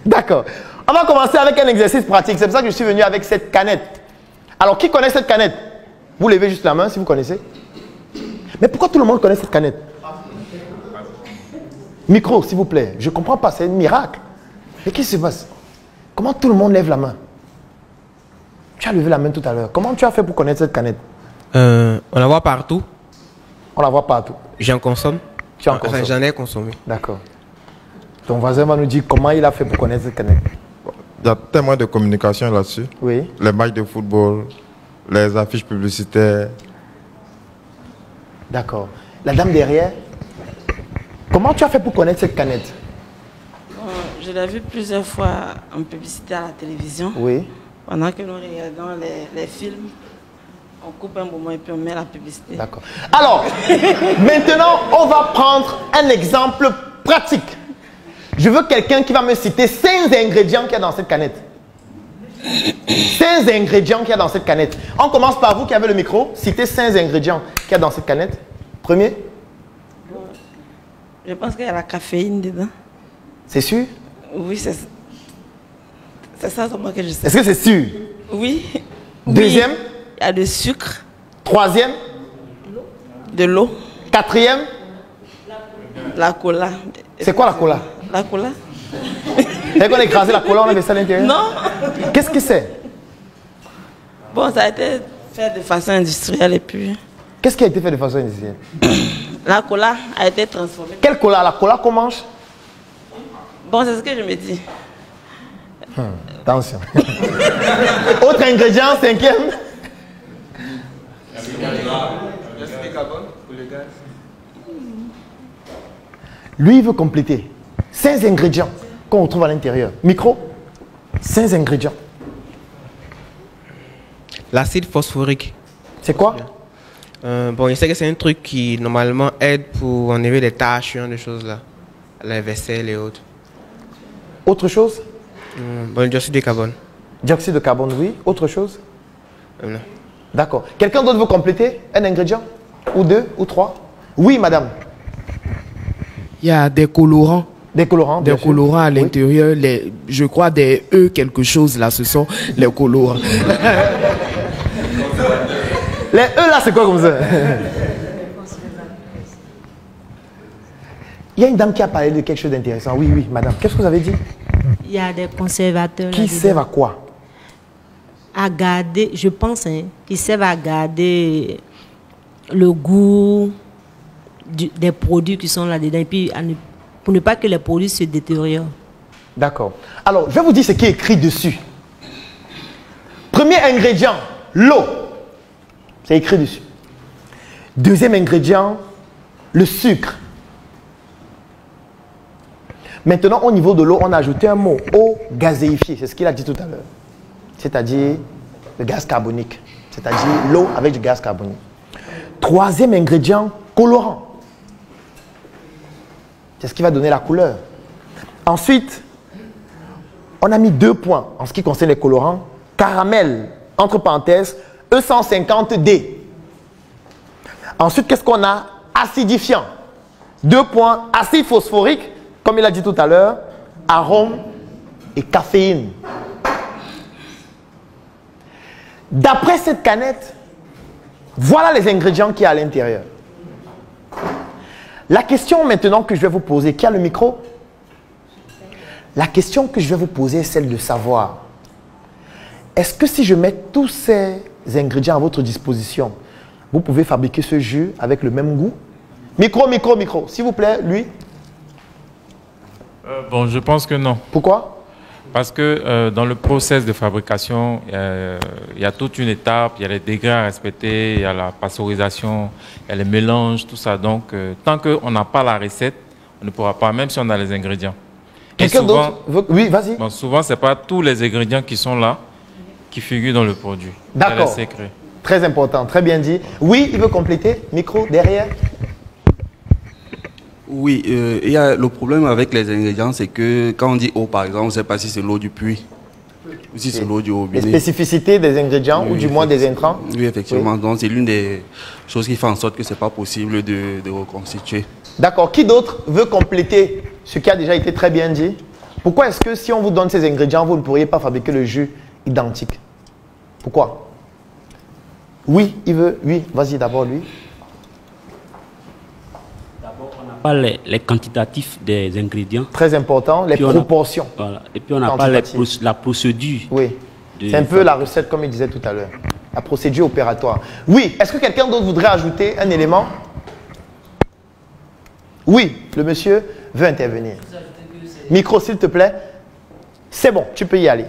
D'accord. On va commencer avec un exercice pratique. C'est pour ça que je suis venu avec cette canette. Alors, qui connaît cette canette? Vous levez juste la main si vous connaissez. Mais pourquoi tout le monde connaît cette canette? Micro, s'il vous plaît. Je ne comprends pas, c'est un miracle. Mais qu'est-ce qui se passe? Comment tout le monde lève la main? Tu as levé la main tout à l'heure. Comment tu as fait pour connaître cette canette? On la voit partout. On la voit partout. J'en consomme. Tu en consommes? Enfin, j'en ai consommé. D'accord. Ton voisin va nous dire comment il a fait pour connaître cette canette. Il y a tellement de communication là-dessus. Oui. Les matchs de football, les affiches publicitaires. D'accord. La dame derrière, comment tu as fait pour connaître cette canette? Je l'ai vu plusieurs fois en publicité à la télévision. Oui. Pendant que nous regardons les films, on coupe un moment et puis on met la publicité. D'accord. Alors, maintenant, on va prendre un exemple pratique. Je veux quelqu'un qui va me citer 5 ingrédients qu'il y a dans cette canette. 5 ingrédients qu'il y a dans cette canette. On commence par vous qui avez le micro. Citez 5 ingrédients qu'il y a dans cette canette. Premier. Je pense qu'il y a la caféine dedans. C'est sûr? Oui, c'est ça seulement que je sais. Est-ce que c'est sûr? Oui. Deuxième. Oui. Il y a du sucre. Troisième. De l'eau. Quatrième. La cola. C'est quoi la cola? La cola. C'est qu'on a écrasé la cola, on a mis ça à l'intérieur? Non. Qu'est-ce que c'est? Bon, ça a été fait de façon industrielle et puis... Qu'est-ce qui a été fait de façon industrielle? La cola a été transformée. Quelle cola? La cola qu'on mange? Bon, c'est ce que je me dis. Attention. Autre ingrédient, 5e. Lui, il veut compléter. 5 ingrédients qu'on retrouve à l'intérieur. Micro, 5 ingrédients. L'acide phosphorique. C'est quoi? Bon, je sais que c'est un truc qui, normalement, aide pour enlever les taches, ce genre de choses là. La vaisselle et autres. Autre chose? Bon, le dioxyde de carbone. Dioxyde de carbone, oui. Autre chose? Non. D'accord. Quelqu'un d'autre veut compléter un ingrédient? Ou 2 ou 3? Oui, madame. Il y a des colorants. Des colorants, des colorants à l'intérieur. Oui. Je crois des E quelque chose là, ce sont les colorants. Les E là, c'est quoi comme ça? Il y a une dame qui a parlé de quelque chose d'intéressant. Oui, oui, madame. Qu'est-ce que vous avez dit? Il y a des conservateurs. Qui servent à quoi? À garder, je pense, hein, qui servent à garder le goût des produits qui sont là-dedans. Et puis, pour ne pas que les produits se détériorent. D'accord. Alors, je vais vous dire ce qui est écrit dessus. Premier ingrédient, l'eau. C'est écrit dessus. Deuxième ingrédient, le sucre. Maintenant, au niveau de l'eau, on a ajouté un mot, eau gazéifiée. C'est ce qu'il a dit tout à l'heure. C'est-à-dire le gaz carbonique. C'est-à-dire l'eau avec du gaz carbonique. Troisième ingrédient, colorant. C'est ce qui va donner la couleur. Ensuite, on a mis 2 points en ce qui concerne les colorants. Caramel, entre parenthèses, E150D. Ensuite, qu'est-ce qu'on a? Acidifiant. 2 points, acide phosphorique, comme il a dit tout à l'heure, arôme et caféine. D'après cette canette, voilà les ingrédients qu'il y a à l'intérieur. La question maintenant que je vais vous poser, qui a le micro? La question que je vais vous poser est celle de savoir, est-ce que si je mets tous ces ingrédients à votre disposition, vous pouvez fabriquer ce jus avec le même goût? Micro, micro, micro. S'il vous plaît, lui. Bon, je pense que non. Pourquoi? Parce que dans le process de fabrication, il y a toute une étape, il y a les degrés à respecter, il y a la pasteurisation, il y a les mélanges, tout ça. Donc, tant qu'on n'a pas la recette, on ne pourra pas, même si on a les ingrédients. Quelqu'un d'autre veut... Oui, vas-y. Bon, souvent, ce n'est pas tous les ingrédients qui sont là qui figurent dans le produit. D'accord. Très important, très bien dit. Oui, il veut compléter. Micro, derrière. Oui, il y a le problème avec les ingrédients, c'est que quand on dit eau, par exemple, on ne sait pas si c'est l'eau du puits ou si c'est l'eau du robinet. Les spécificités des ingrédients, oui, ou du moins des intrants. Oui, effectivement. Oui. Donc, c'est l'une des choses qui fait en sorte que ce n'est pas possible de reconstituer. D'accord. Qui d'autre veut compléter ce qui a déjà été très bien dit? Pourquoi est-ce que si on vous donne ces ingrédients, vous ne pourriez pas fabriquer le jus identique? Pourquoi? Oui, il veut. Oui, vas-y d'abord lui. D'abord, on n'a pas les quantitatifs des ingrédients. Très important, les proportions. Voilà. Et puis on n'a pas la procédure. Oui, c'est un peu la recette comme il disait tout à l'heure. La procédure opératoire. Oui, est-ce que quelqu'un d'autre voudrait ajouter un élément? Oui, le monsieur veut intervenir. Micro, s'il te plaît. C'est bon, tu peux y aller.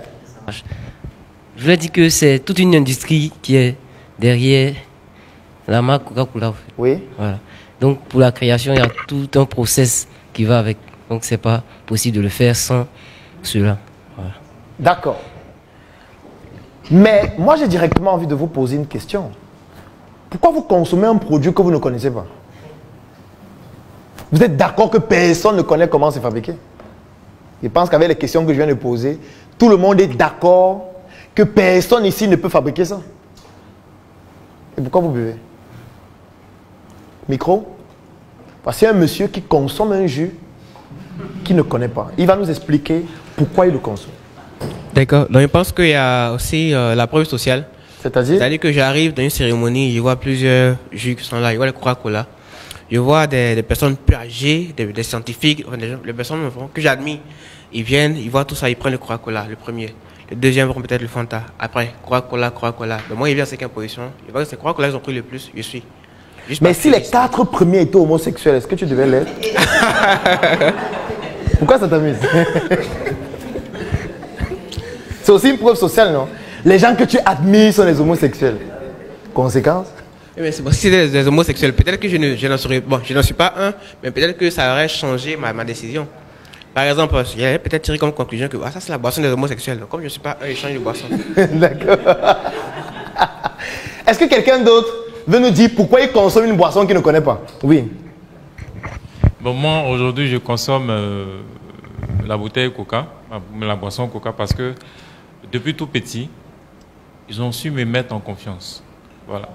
Je voulais dire que c'est toute une industrie qui est derrière la marque Coca-Cola. En fait. Oui. Voilà. Donc pour la création, il y a tout un process qui va avec. Donc c'est pas possible de le faire sans cela. Voilà. D'accord. Mais moi, j'ai directement envie de vous poser une question. Pourquoi vous consommez un produit que vous ne connaissez pas? Vous êtes d'accord que personne ne connaît comment c'est fabriqué? Je pense qu'avec les questions que je viens de poser, tout le monde est d'accord que personne ici ne peut fabriquer ça. Et pourquoi vous buvez? Micro? Voici un monsieur qui consomme un jus qu'il ne connaît pas. Il va nous expliquer pourquoi il le consomme. D'accord. Donc je pense qu'il y a aussi la preuve sociale. C'est-à-dire? C'est-à-dire que j'arrive dans une cérémonie, je vois plusieurs jus qui sont là, je vois le Coca-Cola. Je vois des personnes plus âgées, des scientifiques, des personnes que j'admire. Ils viennent, ils voient tout ça, ils prennent le Coca-Cola, le premier. Le deuxième prend peut-être le Fanta. Après, Coca-Cola, Coca-Cola. Donc moi, il vient à 5e position. Je vois que c'est Coca-Cola ils ont pris le plus, je suis. Mais si les 4 premiers étaient homosexuels, est-ce que tu devais l'être? Pourquoi ça t'amuse? C'est aussi une preuve sociale, non? Les gens que tu admires sont les homosexuels. Conséquence? Mais c'est bon, si c'est des homosexuels, peut-être que je n'en serais, bon, je n'en suis pas un, mais peut-être que ça aurait changé ma décision. Par exemple, il y avait peut-être tiré comme conclusion que ça c'est la boisson des homosexuels. Donc, comme je ne suis pas un, je change de boisson. D'accord. Est-ce que quelqu'un d'autre veut nous dire pourquoi il consomme une boisson qu'il ne connaît pas? Oui. Bon, moi, aujourd'hui, je consomme la bouteille Coca, la boisson Coca, parce que depuis tout petit, ils ont su me mettre en confiance. Voilà.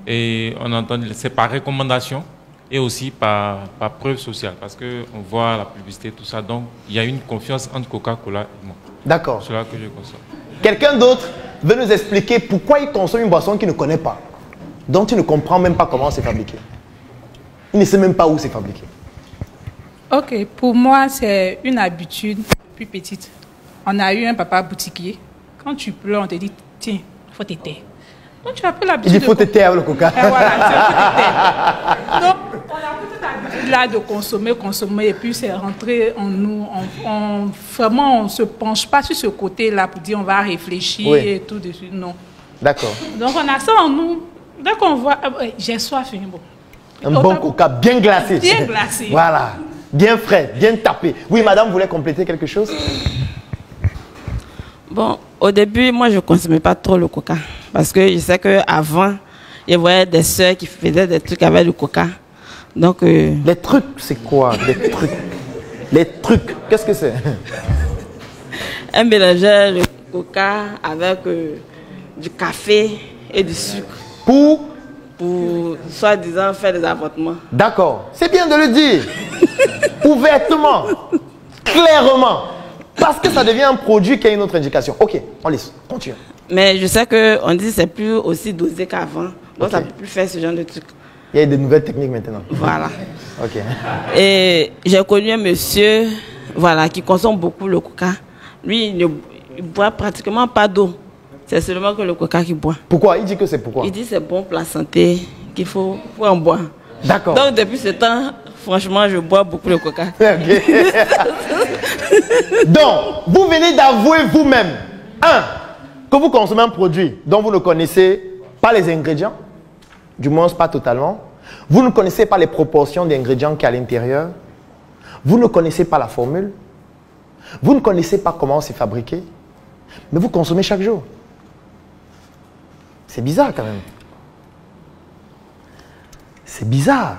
Et on entend, c'est par recommandation et aussi par preuve sociale, parce qu'on voit la publicité, tout ça. Donc, il y a une confiance entre Coca-Cola et moi. D'accord. C'est là que je consomme. Quelqu'un d'autre veut nous expliquer pourquoi il consomme une boisson qu'il ne connaît pas, dont il ne comprend même pas comment c'est fabriqué. Il ne sait même pas où c'est fabriqué. Ok, pour moi, c'est une habitude plus petite. On a eu un papa boutiquier. Quand tu pleures, on te dit, tiens, il faut t'aider. Donc, tu as pris l'habitude. Il faut te taire le coca. Et voilà, tu as pris donc, on a pris cette habitude-là de consommer, et puis c'est rentré en nous. Vraiment, on ne se penche pas sur ce côté-là pour dire on va réfléchir et tout de suite. Non. D'accord. Donc, on a ça en nous. Dès qu'on voit, j'ai soif, bon. Un bon coca bien glacé. Bien glacé. Voilà. Bien frais, bien tapé. Oui, madame, voulait compléter quelque chose? Bon, au début, moi, je ne consommais pas trop le coca. Parce que je sais qu'avant, je voyais des soeurs qui faisaient des trucs avec le coca. Donc, les trucs, c'est quoi? Les trucs. Les trucs, qu'est-ce que c'est? Elle mélangeait le coca avec du café et du sucre. Pour soi-disant faire des avortements. D'accord. C'est bien de le dire. Ouvertement. Clairement. Parce que ça devient un produit qui a une autre indication. Ok, on laisse. Continue. Mais je sais qu'on dit que c'est plus aussi dosé qu'avant. Donc ça ne peut plus faire ce genre de trucs. Il y a de nouvelles techniques maintenant. Voilà. Ok. Et j'ai connu un monsieur qui consomme beaucoup le coca. Lui, il ne boit pratiquement pas d'eau. C'est seulement que le coca qu'il boit. Pourquoi? Il dit que c'est pourquoi? Il dit que c'est bon pour la santé, qu'il faut en boire. D'accord. Donc depuis ce temps, franchement, je bois beaucoup de coca. Donc, vous venez d'avouer vous-même, que vous consommez un produit dont vous ne connaissez pas les ingrédients, du moins pas totalement. Vous ne connaissez pas les proportions d'ingrédients qu'il y a à l'intérieur. Vous ne connaissez pas la formule. Vous ne connaissez pas comment c'est fabriqué. Mais vous consommez chaque jour. C'est bizarre quand même. C'est bizarre.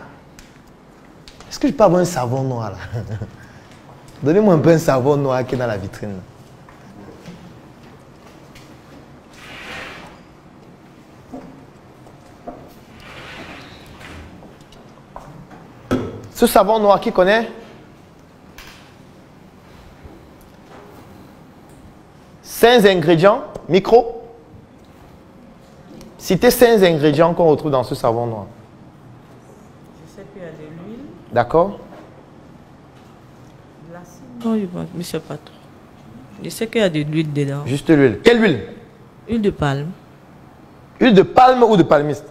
Est-ce que je peux avoir un savon noir là? Donnez-moi un peu un savon noir qui est dans la vitrine. Ce savon noir, qui connaît? 5 ingrédients. Micro. Citez 5 ingrédients qu'on retrouve dans ce savon noir. Je sais qu'il y a de l'huile. D'accord. Non, je ne sais pas trop. Je sais qu'il y a de l'huile dedans. Juste l'huile. Quelle huile? Huile de palme. Huile de palme ou de palmiste?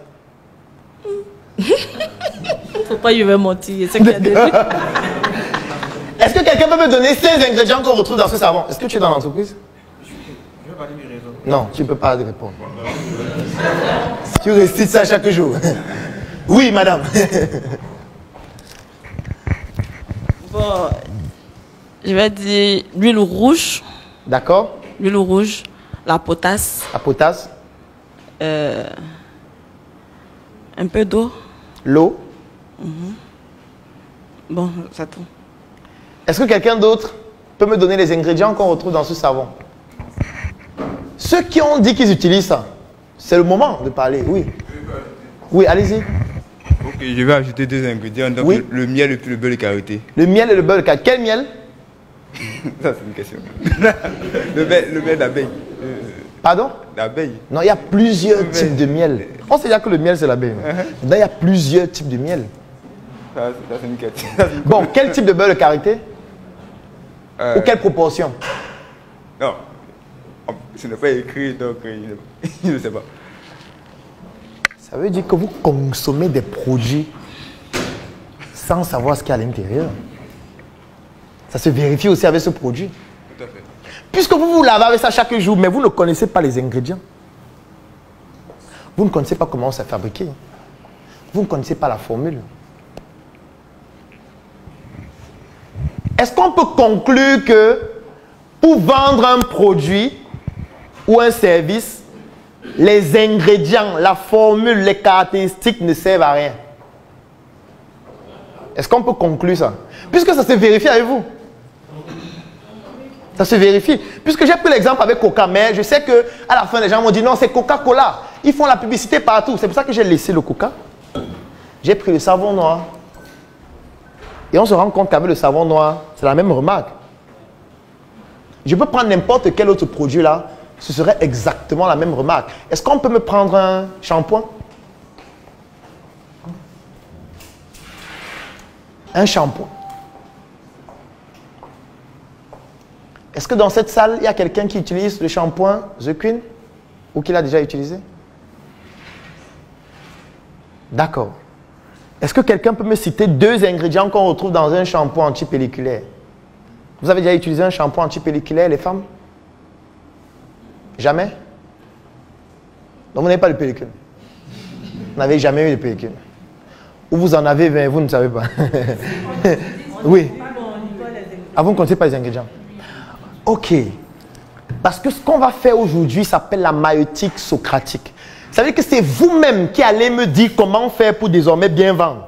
Faut pas que je vais mentir. Je sais qu'il y a de l'huile. Est-ce que quelqu'un peut me donner 16 ingrédients qu'on retrouve dans ce savon? Est-ce que tu es dans l'entreprise? Je vais parler du réseau. Non, tu ne peux pas répondre. Tu récites ça chaque jour. Oui, madame. Bon, je vais dire l'huile rouge. D'accord. L'huile rouge, la potasse. La potasse. Un peu d'eau. L'eau. Bon, c'est tout. Est-ce que quelqu'un d'autre peut me donner les ingrédients qu'on retrouve dans ce savon? Ceux qui ont dit qu'ils utilisent ça, c'est le moment de parler, oui. Oui, allez-y. Ok, je vais ajouter 2 ingrédients, donc oui. Le miel et puis le beurre de karité. Le miel et le beurre de karité. Quel miel? Ça, c'est une question. le miel d'abeille. Pardon? D'abeille. Non, il y a plusieurs types de miel. On sait déjà que le miel, c'est l'abeille. Il y a plusieurs types de miel. Ça, c'est une question. Bon, quel type de beurre de karité? Ou quelle proportion? Non, ce n'est pas écrit, donc je ne sais pas. Ça veut dire que vous consommez des produits sans savoir ce qu'il y a à l'intérieur. Ça se vérifie aussi avec ce produit. Tout à fait. Puisque vous vous lavez avec ça chaque jour, mais vous ne connaissez pas les ingrédients. Vous ne connaissez pas comment c'est fabriqué. Vous ne connaissez pas la formule. Est-ce qu'on peut conclure que pour vendre un produit ou un service, les ingrédients, la formule, les caractéristiques ne servent à rien? Est-ce qu'on peut conclure ça? Puisque ça se vérifie avec vous. Ça se vérifie. Puisque j'ai pris l'exemple avec Coca, mais je sais qu'à la fin, les gens m'ont dit non, c'est Coca-Cola. Ils font la publicité partout. C'est pour ça que j'ai laissé le Coca. J'ai pris le savon noir. Et on se rend compte qu'avec le savon noir, c'est la même remarque. Je peux prendre n'importe quel autre produit là, ce serait exactement la même remarque. Est-ce qu'on peut me prendre un shampoing? Un shampoing. Est-ce que dans cette salle, il y a quelqu'un qui utilise le shampoing The Queen? Ou qui l'a déjà utilisé? D'accord. Est-ce que quelqu'un peut me citer 2 ingrédients qu'on retrouve dans un shampoing antipelliculaire? Vous avez déjà utilisé un shampoing antipelliculaire, les femmes? Jamais? Donc vous n'avez pas de pellicule. Vous n'avez jamais eu de pellicule. Ou vous en avez 20, vous ne savez pas. Oui. Ah, vous ne connaissez pas les ingrédients? Ok. Parce que ce qu'on va faire aujourd'hui s'appelle la maïeutique socratique. Ça veut dire que c'est vous-même qui allez me dire comment faire pour désormais bien vendre.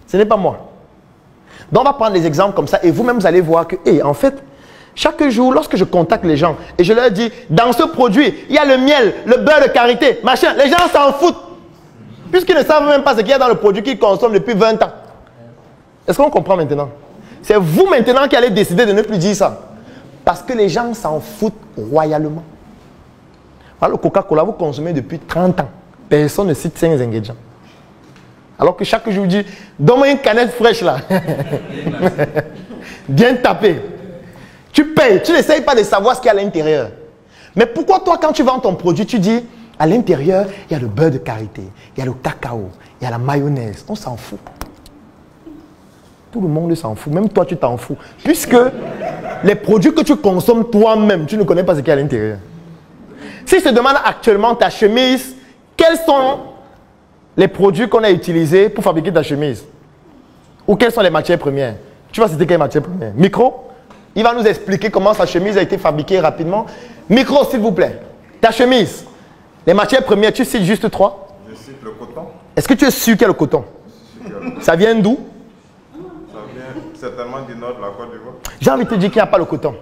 Ce n'est pas moi. Donc on va prendre des exemples comme ça et vous-même vous allez voir que, en fait, chaque jour, lorsque je contacte les gens et je leur dis, dans ce produit, il y a le miel, le beurre de karité, machin, les gens s'en foutent. Puisqu'ils ne savent même pas ce qu'il y a dans le produit qu'ils consomment depuis 20 ans. Est-ce qu'on comprend maintenant? C'est vous maintenant qui allez décider de ne plus dire ça. Parce que les gens s'en foutent royalement. Alors, le Coca-Cola, vous consommez depuis 30 ans. Personne ne cite 5 ingrédients. Alors que chaque jour, je dis, donne-moi une canette fraîche là. Bien tapée. Tu payes, tu n'essayes pas de savoir ce qu'il y a à l'intérieur. Mais pourquoi toi, quand tu vends ton produit, tu dis, à l'intérieur, il y a le beurre de karité, il y a le cacao, il y a la mayonnaise. On s'en fout. Tout le monde s'en fout. Même toi, tu t'en fous. Puisque les produits que tu consommes toi-même, tu ne connais pas ce qu'il y a à l'intérieur. Si je te demande actuellement ta chemise, quels sont les produits qu'on a utilisés pour fabriquer ta chemise? Ou quelles sont les matières premières? Tu vas citer quelles matières premières? Micro? Il va nous expliquer comment sa chemise a été fabriquée rapidement. Micro, s'il vous plaît. Ta chemise. Les matières premières, tu cites juste 3? Je cite le coton. Est-ce que tu es sûr qu'il y a le coton? Ça vient d'où? Ça vient certainement du nord de la Côte d'Ivoire. J'ai envie de te dire qu'il n'y a pas le coton.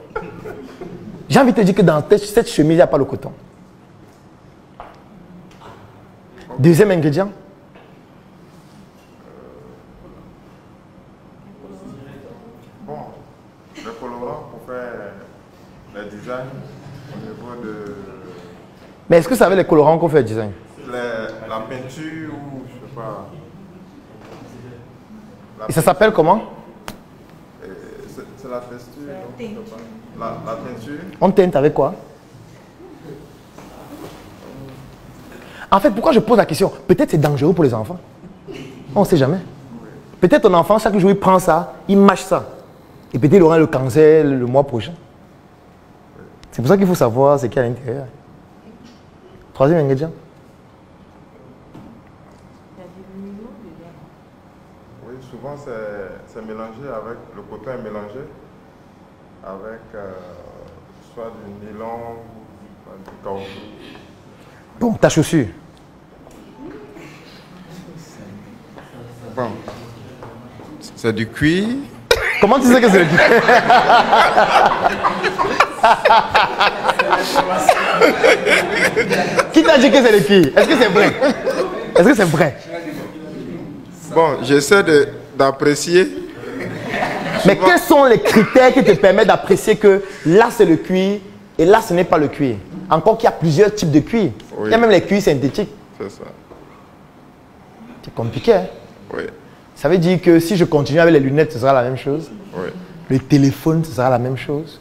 J'ai envie de te dire que dans cette chemise, il n'y a pas le coton. Deuxième ingrédient. Bon, le colorant pour faire le design. Mais est-ce que ça avait les colorants qu'on fait le design? La peinture ou je sais pas. Et ça s'appelle comment? C'est la texture. La peinture. On teinte avec quoi? En fait, pourquoi je pose la question? Peut-être c'est dangereux pour les enfants. On ne sait jamais. Peut-être ton enfant, chaque jour, il prend ça, il mâche ça. Et peut-être il aura le cancer le mois prochain. C'est pour ça qu'il faut savoir ce qu'il y a à l'intérieur. Troisième ingrédient. Oui, souvent c'est mélangé avec, le coton est mélangé avec soit du nylon ou du caoutchouc. Bon, ta chaussure. Bon, c'est du cuir. Comment tu sais que c'est le cuir? Qui t'a dit que c'est le cuir? Est-ce que c'est vrai? Est-ce que c'est vrai? Bon, j'essaie d'apprécier. Mais quels sont les critères qui te permettent d'apprécier que là c'est le cuir et là ce n'est pas le cuir? Encore qu'il y a plusieurs types de cuir. Oui. Il y a même les cuirs synthétiques. C'est ça. C'est compliqué, hein? Oui. Ça veut dire que si je continue avec les lunettes, ce sera la même chose. Oui. Le téléphone, ce sera la même chose.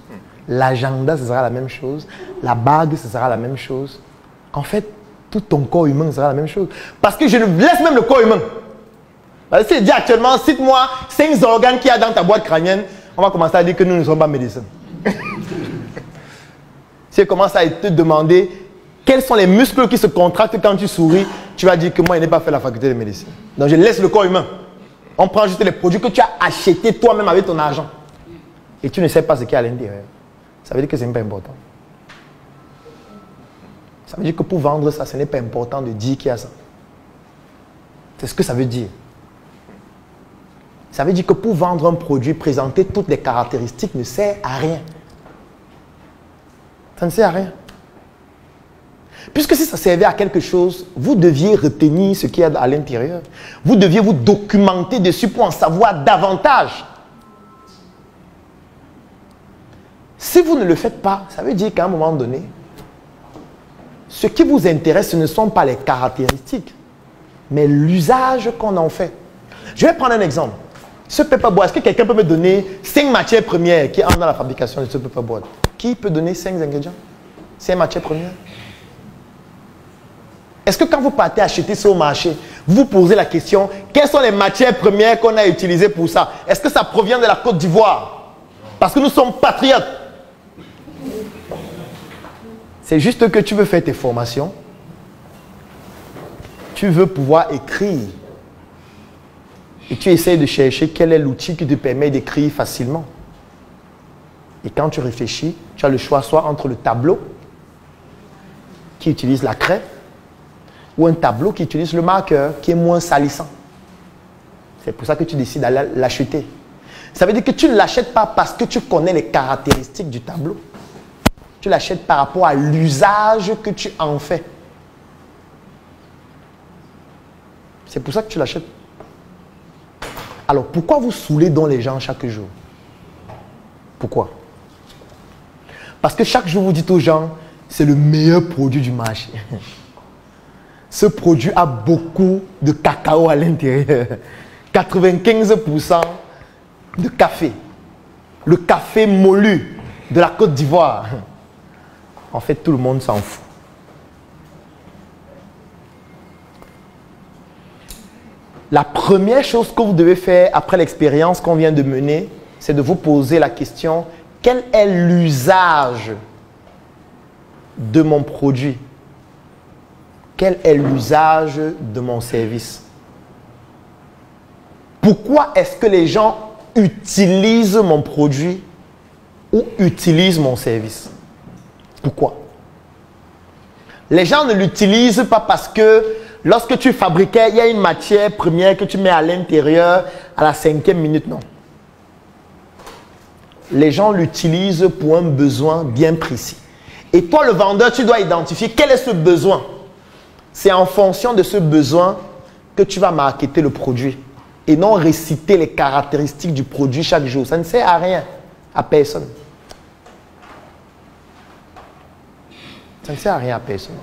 L'agenda, ce sera la même chose. La bague, ce sera la même chose. En fait, tout ton corps humain sera la même chose. Parce que je laisse même le corps humain. Parce que si je dis actuellement, cite-moi 5 organes qu'il y a dans ta boîte crânienne, on va commencer à dire que nous ne sommes pas médecins. Si je commence à te demander quels sont les muscles qui se contractent quand tu souris, tu vas dire que moi, je n'ai pas fait la faculté de médecine. Donc, je laisse le corps humain. On prend juste les produits que tu as achetés toi-même avec ton argent. Et tu ne sais pas ce qu'il y a à l'intérieur. Ça veut dire que ce n'est pas important. Ça veut dire que pour vendre ça, ce n'est pas important de dire qu'il y a ça. C'est ce que ça veut dire. Ça veut dire que pour vendre un produit, présenter toutes les caractéristiques ne sert à rien. Ça ne sert à rien. Puisque si ça servait à quelque chose, vous deviez retenir ce qu'il y a à l'intérieur. Vous deviez vous documenter dessus pour en savoir davantage. Si vous ne le faites pas, ça veut dire qu'à un moment donné, ce qui vous intéresse, ce ne sont pas les caractéristiques, mais l'usage qu'on en fait. Je vais prendre un exemple. Ce paperboard, est-ce que quelqu'un peut me donner 5 matières premières qui entrent dans la fabrication de ce paperboard? Qui peut donner 5 ingrédients? 5 matières premières? Est-ce que quand vous partez acheter ça au marché, vous vous posez la question, quelles sont les matières premières qu'on a utilisées pour ça? Est-ce que ça provient de la Côte d'Ivoire? Parce que nous sommes patriotes. C'est juste que tu veux faire tes formations. Tu veux pouvoir écrire. Et tu essaies de chercher quel est l'outil qui te permet d'écrire facilement. Et quand tu réfléchis, tu as le choix soit entre le tableau, qui utilise la craie, ou un tableau qui utilise le marqueur, qui est moins salissant. C'est pour ça que tu décides d'aller l'acheter. Ça veut dire que tu ne l'achètes pas parce que tu connais les caractéristiques du tableau. Tu l'achètes par rapport à l'usage que tu en fais. C'est pour ça que tu l'achètes. Alors, pourquoi vous saoulez donc les gens chaque jour? Pourquoi? Parce que chaque jour, vous dites aux gens, c'est le meilleur produit du marché. Ce produit a beaucoup de cacao à l'intérieur. 95% de café. Le café moulu de la Côte d'Ivoire. En fait, tout le monde s'en fout. La première chose que vous devez faire après l'expérience qu'on vient de mener, c'est de vous poser la question, quel est l'usage de mon produit? Quel est l'usage de mon service? Pourquoi est-ce que les gens utilisent mon produit ou utilisent mon service? Pourquoi? Les gens ne l'utilisent pas parce que lorsque tu fabriquais, il y a une matière première que tu mets à l'intérieur à la 5e minute, non. Les gens l'utilisent pour un besoin bien précis. Et toi, le vendeur, tu dois identifier quel est ce besoin. C'est en fonction de ce besoin que tu vas marketer le produit. Et non réciter les caractéristiques du produit chaque jour. Ça ne sert à rien, à personne. Ça ne sert à rien à personne.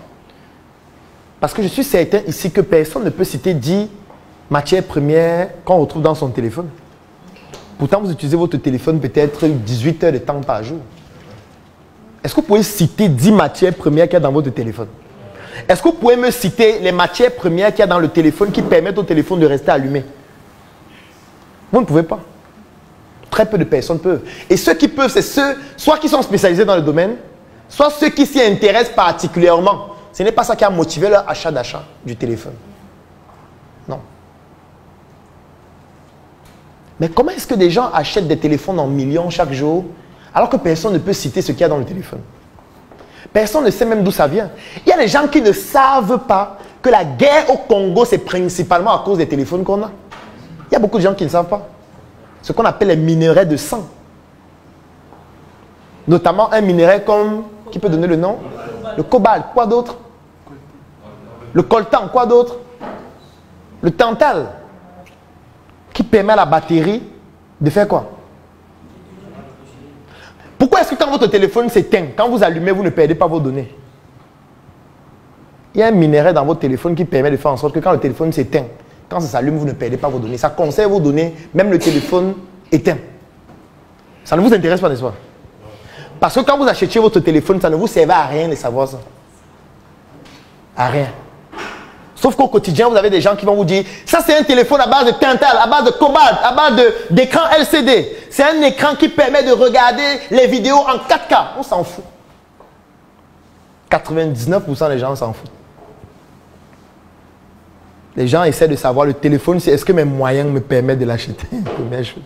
Parce que je suis certain ici que personne ne peut citer 10 matières premières qu'on retrouve dans son téléphone. Pourtant, vous utilisez votre téléphone peut-être 18 heures de temps par jour. Est-ce que vous pouvez citer 10 matières premières qu'il y a dans votre téléphone? Est-ce que vous pouvez me citer les matières premières qu'il y a dans le téléphone qui permettent au téléphone de rester allumé? Vous ne pouvez pas. Très peu de personnes peuvent. Et ceux qui peuvent, c'est ceux, soit qui sont spécialisés dans le domaine, soit ceux qui s'y intéressent particulièrement. Ce n'est pas ça qui a motivé leur achat du téléphone. Non. Mais comment est-ce que des gens achètent des téléphones en millions chaque jour alors que personne ne peut citer ce qu'il y a dans le téléphone? Personne ne sait même d'où ça vient. Il y a des gens qui ne savent pas que la guerre au Congo, c'est principalement à cause des téléphones qu'on a. Il y a beaucoup de gens qui ne savent pas. Ce qu'on appelle les minerais de sang. Notamment un minerai comme, qui peut donner le nom? Le cobalt, quoi d'autre? Le coltan, quoi d'autre? Le tantal, qui permet à la batterie de faire quoi? Pourquoi est-ce que quand votre téléphone s'éteint, quand vous allumez, vous ne perdez pas vos données? Il y a un minerai dans votre téléphone qui permet de faire en sorte que quand le téléphone s'éteint, quand ça s'allume, vous ne perdez pas vos données. Ça conserve vos données, même le téléphone éteint. Ça ne vous intéresse pas, n'est-ce pas? Parce que quand vous achetiez votre téléphone, ça ne vous servait à rien de savoir ça. À rien. Sauf qu'au quotidien, vous avez des gens qui vont vous dire, ça c'est un téléphone à base de Tantal, à base de cobalt, à base d'écran LCD. C'est un écran qui permet de regarder les vidéos en 4K. On s'en fout. 99% des gens s'en foutent. Les gens essaient de savoir le téléphone, c'est est-ce que mes moyens me permettent de l'acheter? Première chose.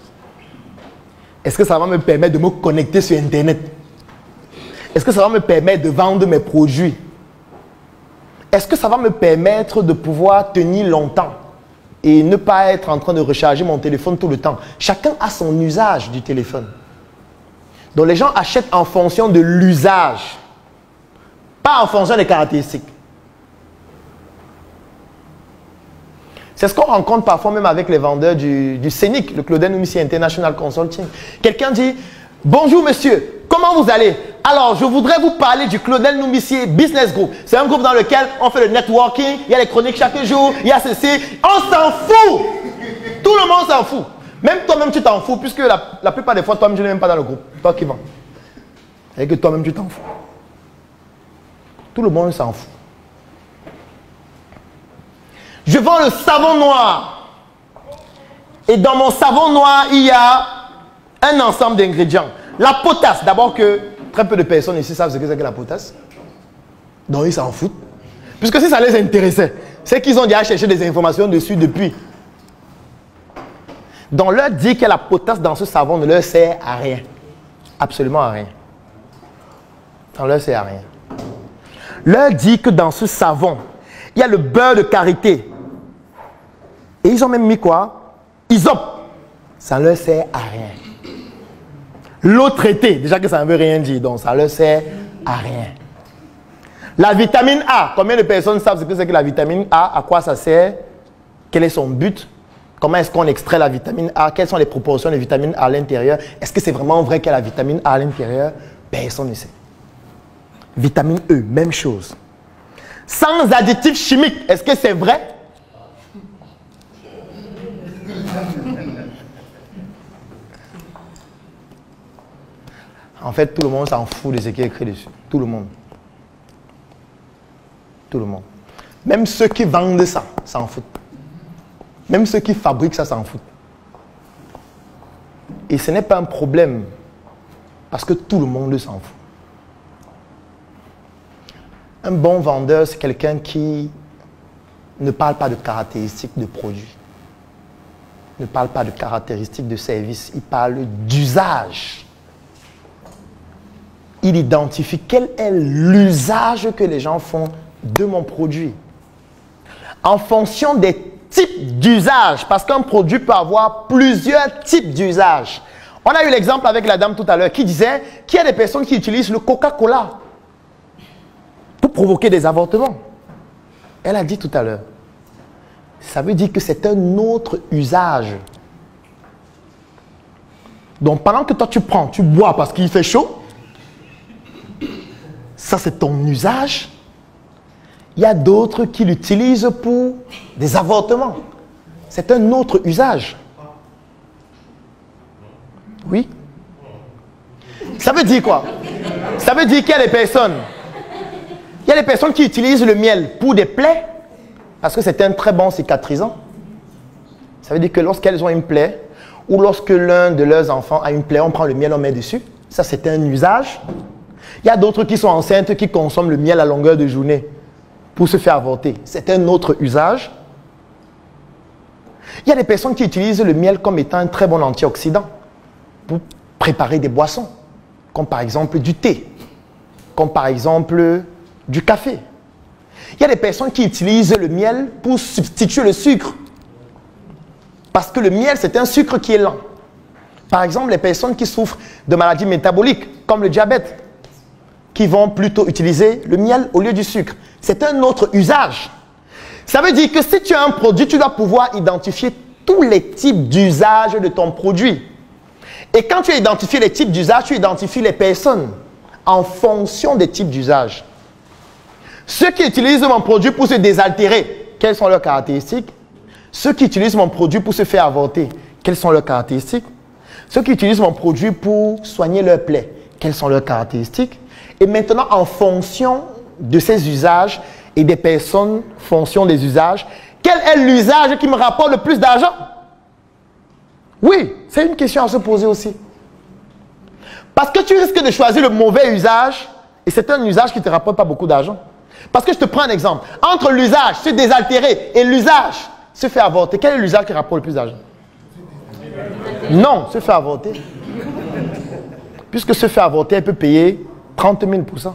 Est-ce que ça va me permettre de me connecter sur Internet? Est-ce que ça va me permettre de vendre mes produits? Est-ce que ça va me permettre de pouvoir tenir longtemps et ne pas être en train de recharger mon téléphone tout le temps? Chacun a son usage du téléphone. Donc les gens achètent en fonction de l'usage, pas en fonction des caractéristiques. C'est ce qu'on rencontre parfois même avec les vendeurs du CENIC, le Claudel Noumissi International Consulting. Quelqu'un dit, bonjour monsieur, comment vous allez? Alors, je voudrais vous parler du Claudel Noumissi Business Group. C'est un groupe dans lequel on fait le networking, il y a les chroniques chaque jour, il y a ceci. On s'en fout! Tout le monde s'en fout. Même toi-même, tu t'en fous, puisque la plupart des fois, toi-même, tu n'es même pas dans le groupe. Toi qui vends. Et que toi-même, tu t'en fous. Tout le monde s'en fout. Je vends le savon noir. Et dans mon savon noir, il y a un ensemble d'ingrédients. La potasse, d'abord que très peu de personnes ici savent ce que c'est que la potasse. Donc ils s'en foutent. Puisque si ça les intéressait, c'est qu'ils ont déjà cherché des informations dessus depuis. Donc leur dire qu'il y a la potasse dans ce savon ne leur sert à rien. Absolument à rien. Ça ne leur sert à rien. Leur dire que dans ce savon, il y a le beurre de karité. Et ils ont même mis quoi? Isope. Ça ne leur sert à rien. L'eau traitée, déjà que ça ne veut rien dire, donc ça ne leur sert à rien. La vitamine A, combien de personnes savent ce que c'est que la vitamine A? À quoi ça sert? Quel est son but? Comment est-ce qu'on extrait la vitamine A? Quelles sont les proportions de vitamine A à l'intérieur? Est-ce que c'est vraiment vrai qu'il y a la vitamine A à l'intérieur? Personne ne sait. Vitamine E, même chose. Sans additifs chimiques, est-ce que c'est vrai? En fait, tout le monde s'en fout de ce qui est écrit dessus. Tout le monde. Tout le monde. Même ceux qui vendent ça s'en foutent. Même ceux qui fabriquent ça s'en foutent. Et ce n'est pas un problème parce que tout le monde s'en fout. Un bon vendeur, c'est quelqu'un qui ne parle pas de caractéristiques de produits. Ne parle pas de caractéristiques de service. Il parle d'usage. Il identifie quel est l'usage que les gens font de mon produit. En fonction des types d'usage, parce qu'un produit peut avoir plusieurs types d'usage. On a eu l'exemple avec la dame tout à l'heure qui disait qu'il y a des personnes qui utilisent le Coca-Cola pour provoquer des avortements. Elle a dit tout à l'heure. Ça veut dire que c'est un autre usage. Donc pendant que toi tu prends, tu bois parce qu'il fait chaud, Ça, c'est ton usage. Il y a d'autres qui l'utilisent pour des avortements. C'est un autre usage. Oui. Ça veut dire quoi? Ça veut dire qu'il y a des personnes. Il y a des personnes qui utilisent le miel pour des plaies parce que c'est un très bon cicatrisant. Ça veut dire que lorsqu'elles ont une plaie ou lorsque l'un de leurs enfants a une plaie, on prend le miel, on met dessus. Ça, c'est un usage. Il y a d'autres qui sont enceintes qui consomment le miel à longueur de journée pour se faire avorter. C'est un autre usage. Il y a des personnes qui utilisent le miel comme étant un très bon antioxydant pour préparer des boissons, comme par exemple du thé, comme par exemple du café. Il y a des personnes qui utilisent le miel pour substituer le sucre. Parce que le miel, c'est un sucre qui est lent. Par exemple, les personnes qui souffrent de maladies métaboliques, comme le diabète, qui vont plutôt utiliser le miel au lieu du sucre. C'est un autre usage. Ça veut dire que si tu as un produit, tu dois pouvoir identifier tous les types d'usage de ton produit. Et quand tu as identifié les types d'usage, tu identifies les personnes en fonction des types d'usage. Ceux qui utilisent mon produit pour se désaltérer, quelles sont leurs caractéristiques? Ceux qui utilisent mon produit pour se faire avorter, quelles sont leurs caractéristiques? Ceux qui utilisent mon produit pour soigner leurs plaies, quelles sont leurs caractéristiques? Et maintenant, en fonction de ces usages et des personnes, fonction des usages, quel est l'usage qui me rapporte le plus d'argent? Oui, c'est une question à se poser aussi. Parce que tu risques de choisir le mauvais usage et c'est un usage qui ne te rapporte pas beaucoup d'argent. Parce que je te prends un exemple. Entre l'usage, se désaltérer, et l'usage, se faire avorter, quel est l'usage qui rapporte le plus d'argent? Non, se faire avorter. Puisque se faire avorter, elle peut payer 30 000%.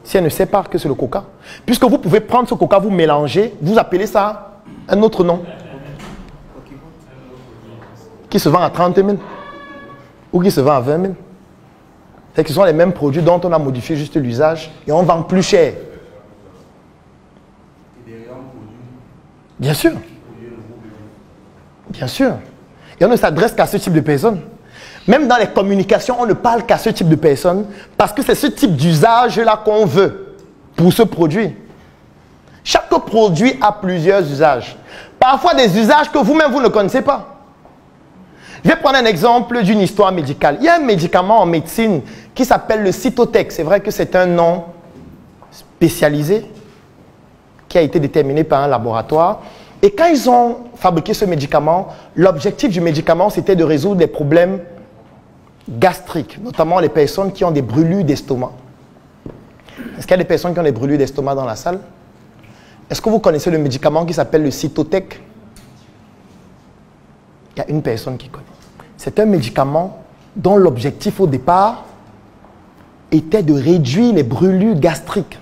Si elle ne sait pas que c'est le coca. Puisque vous pouvez prendre ce coca, vous mélanger, vous appelez ça un autre nom. Qui se vend à 30 000. Ou qui se vend à 20 000. C'est que ce sont les mêmes produits dont on a modifié juste l'usage et on vend plus cher. Bien sûr. Bien sûr. Et on ne s'adresse qu'à ce type de personnes. Même dans les communications, on ne parle qu'à ce type de personnes parce que c'est ce type d'usage-là qu'on veut pour ce produit. Chaque produit a plusieurs usages. Parfois des usages que vous-même, vous ne connaissez pas. Je vais prendre un exemple d'une histoire médicale. Il y a un médicament en médecine qui s'appelle le Cytotec. C'est vrai que c'est un nom spécialisé qui a été déterminé par un laboratoire. Et quand ils ont fabriqué ce médicament, l'objectif du médicament, c'était de résoudre des problèmes gastriques, notamment les personnes qui ont des brûlures d'estomac. Est-ce qu'il y a des personnes qui ont des brûlures d'estomac dans la salle? Est-ce que vous connaissez le médicament qui s'appelle le Cytotec? Il y a une personne qui connaît. C'est un médicament dont l'objectif au départ était de réduire les brûlures gastriques.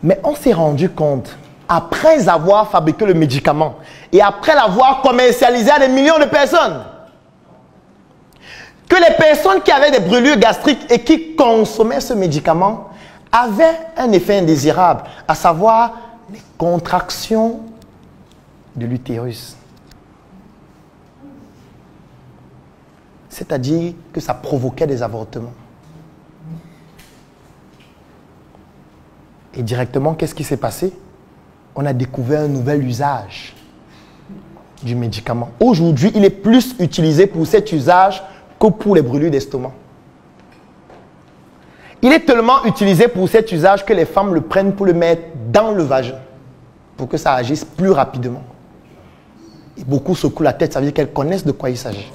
Mais on s'est rendu compte, après avoir fabriqué le médicament et après l'avoir commercialisé à des millions de personnes, que les personnes qui avaient des brûlures gastriques et qui consommaient ce médicament avaient un effet indésirable, à savoir les contractions de l'utérus. C'est-à-dire que ça provoquait des avortements. Et directement, qu'est-ce qui s'est passé? On a découvert un nouvel usage du médicament. Aujourd'hui, il est plus utilisé pour cet usage que pour les brûlures d'estomac. Il est tellement utilisé pour cet usage que les femmes le prennent pour le mettre dans le vagin, pour que ça agisse plus rapidement. Et beaucoup secouent la tête, ça veut dire qu'elles connaissent de quoi il s'agit.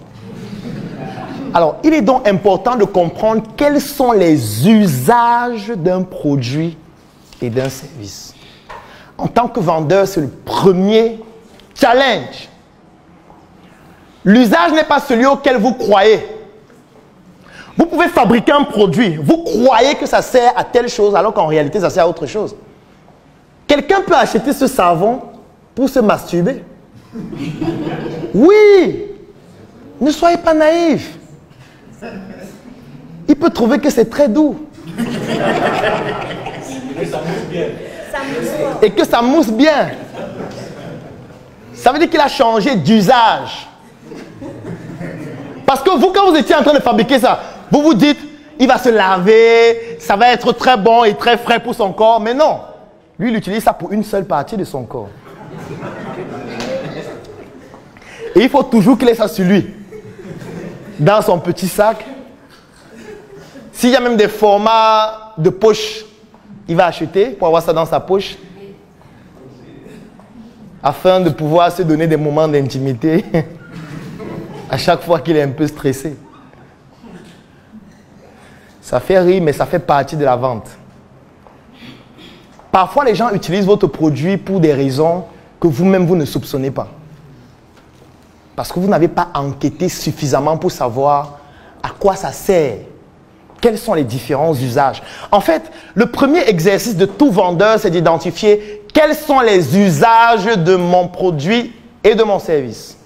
Alors, il est donc important de comprendre quels sont les usages d'un produit et d'un service. En tant que vendeur, c'est le premier challenge. L'usage n'est pas celui auquel vous croyez. Vous pouvez fabriquer un produit, vous croyez que ça sert à telle chose, alors qu'en réalité, ça sert à autre chose. Quelqu'un peut acheter ce savon pour se masturber. Oui! Ne soyez pas naïfs. Il peut trouver que c'est très doux. Et que ça mousse bien. Ça veut dire qu'il a changé d'usage. Parce que vous, quand vous étiez en train de fabriquer ça, vous vous dites, il va se laver, ça va être très bon et très frais pour son corps. Mais non, lui, il utilise ça pour une seule partie de son corps. Et il faut toujours qu'il ait ça sur lui. Dans son petit sac. S'il y a même des formats de poche, il va acheter pour avoir ça dans sa poche. Afin de pouvoir se donner des moments d'intimité à chaque fois qu'il est un peu stressé. Ça fait rire, mais ça fait partie de la vente. Parfois, les gens utilisent votre produit pour des raisons que vous-même, vous ne soupçonnez pas. Parce que vous n'avez pas enquêté suffisamment pour savoir à quoi ça sert. Quels sont les différents usages? En fait, le premier exercice de tout vendeur, c'est d'identifier quels sont les usages de mon produit et de mon service.